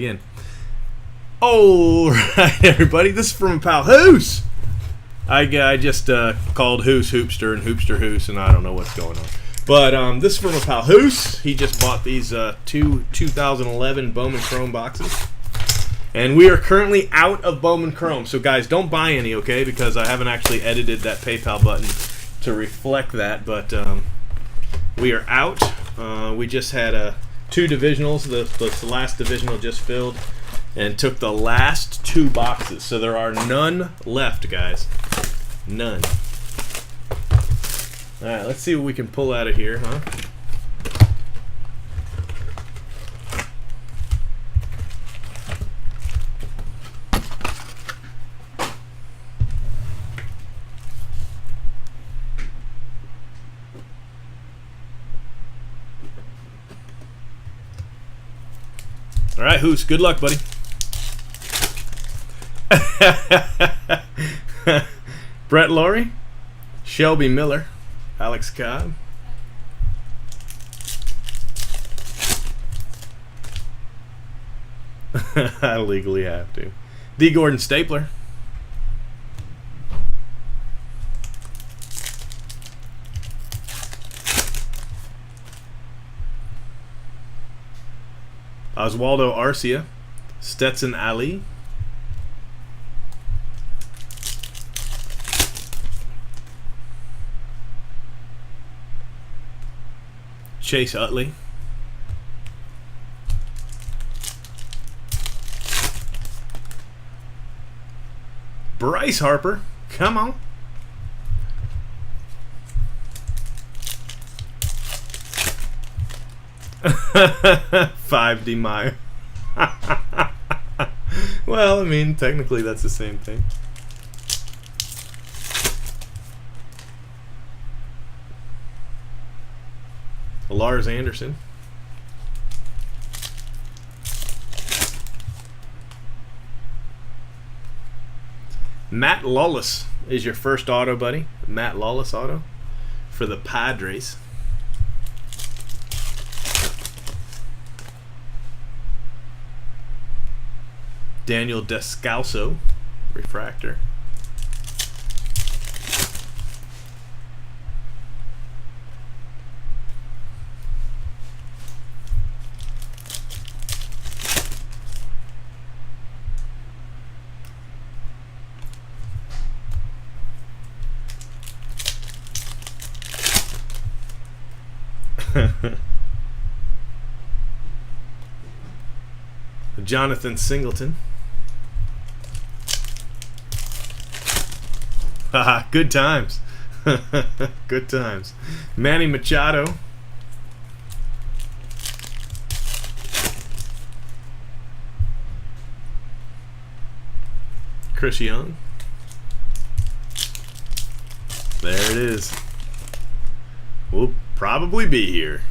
Again. All right, everybody. This is from pal Hoos. I just called Hoos Hoopster and Hoopster Hoos, and I don't know what's going on. But this is from a pal Hoos. He just bought these two 2011 Bowman Chrome boxes. And we are currently out of Bowman Chrome. So, guys, don't buy any, okay? Because I haven't actually edited that PayPal button to reflect that. But we are out. We just had two divisionals. The last divisional just filled and took the last two boxes. So there are none left, guys. None. All right, let's see what we can pull out of here, huh? All right, Hoos, good luck, buddy. Brett Laurie, Shelby Miller, Alex Cobb, I legally have to. D. Gordon Stapler, Oswaldo Arcia, Stetson Ali, Chase Utley, Bryce Harper, come on, $5 Meyer. Well, I mean, technically that's the same thing. Lars Anderson. Matt Lawless is your first auto, buddy. Matt Lawless auto for the Padres. Daniel Descalso, refractor. Jonathan Singleton. Haha, good times. Good times. Manny Machado. Chris Young. There it is. We'll probably be here.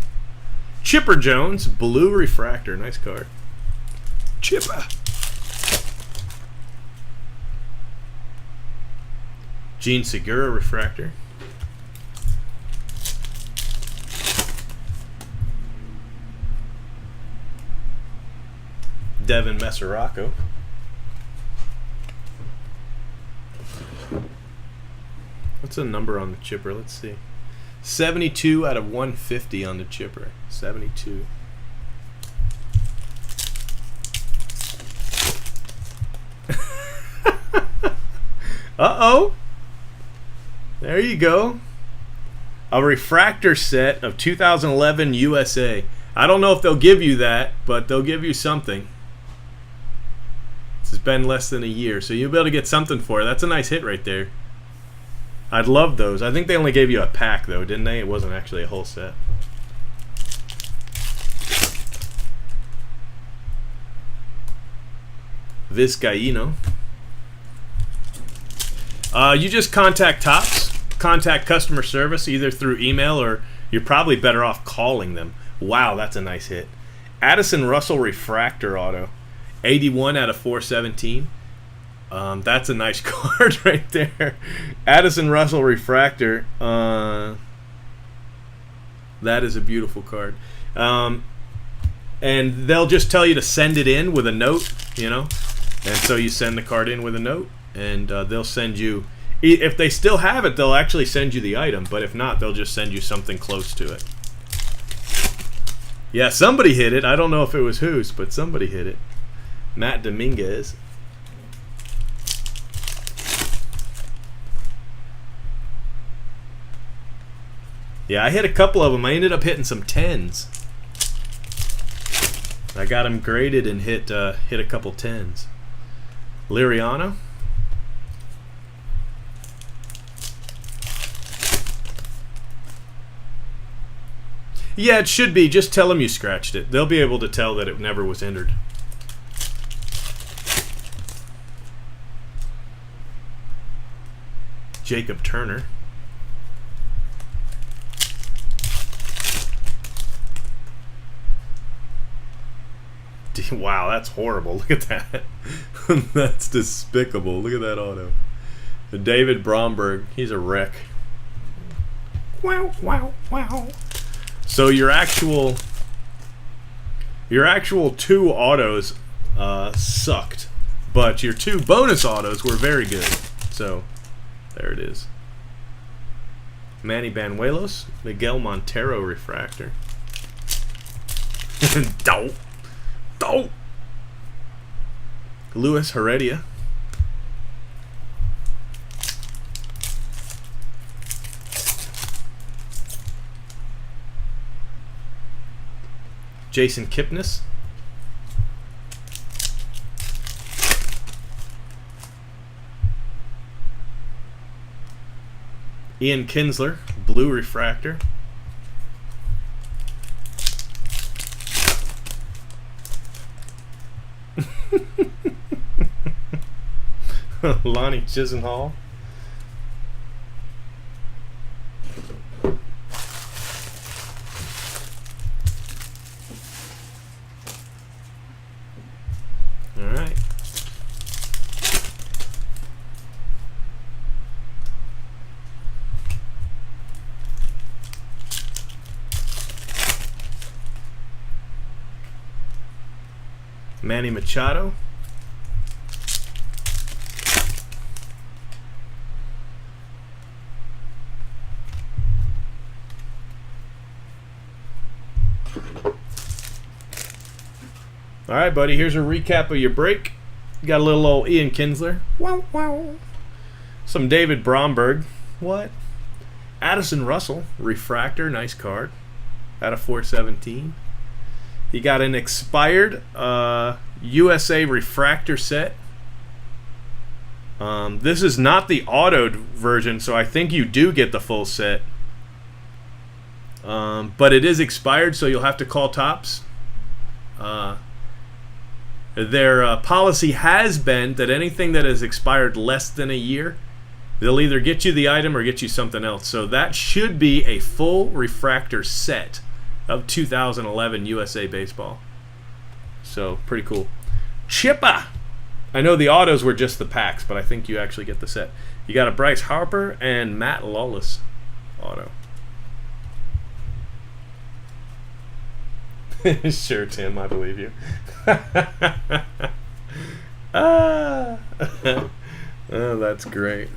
Chipper Jones, blue refractor. Nice card. Chipper. Gene Segura refractor. Devin Mesoraco. What's the number on the chipper? Let's see. 72 out of 150 on the chipper. 72. Uh-oh. There you go. A refractor set of 2011 USA. I don't know if they'll give you that, but they'll give you something. This has been less than a year, so you'll be able to get something for it. That's a nice hit right there. I'd love those. I think they only gave you a pack, though, didn't they? It wasn't actually a whole set. Vizcaíno. You just contact Topps, contact customer service either through email or you're probably better off calling them. Wow, that's a nice hit. Addison Russell refractor auto, 81 out of 417. That's a nice card right there. Addison Russell refractor. That is a beautiful card. and they'll just tell you to send it in with a note, you know. And so you send the card in with a note, and they'll send you. If they still have it, they'll actually send you the item. But if not, they'll just send you something close to it. Yeah, somebody hit it. I don't know if it was whose, but somebody hit it. Matt Dominguez. Yeah, I hit a couple of them. I ended up hitting some 10s. I got them graded and hit a couple 10s. Liriano. Yeah, it should be. Just tell them you scratched it. They'll be able to tell that it never was entered. Jacob Turner. Wow, that's horrible. Look at that. That's despicable. Look at that auto. David Bromberg. He's a wreck. Wow, wow, wow. So your actual 2 autos sucked, but your 2 bonus autos were very good. So there it is. Manny Banuelos, Miguel Montero refractor. Dope. Luis Heredia. Jason Kipnis. Ian Kinsler, blue refractor. Lonnie Chisenhall. All right. Manny Machado. All right, buddy, here's a recap of your break. You got a little old Ian Kinsler. Wow, wow. Some David Bromberg. What? Addison Russell, refractor, nice card. Out of 417. You got an expired USA refractor set. This is not the autoed version, so I think you do get the full set. But it is expired, so you'll have to call Topps. Their policy has been that anything that has expired less than a year, they'll either get you the item or get you something else. So that should be a full refractor set of 2011 USA Baseball. So pretty cool. Chippa! I know the autos were just the packs, but I think you actually get the set. You got a Bryce Harper and Matt Lawless auto. Sure, Tim, I believe you. Oh, that's great.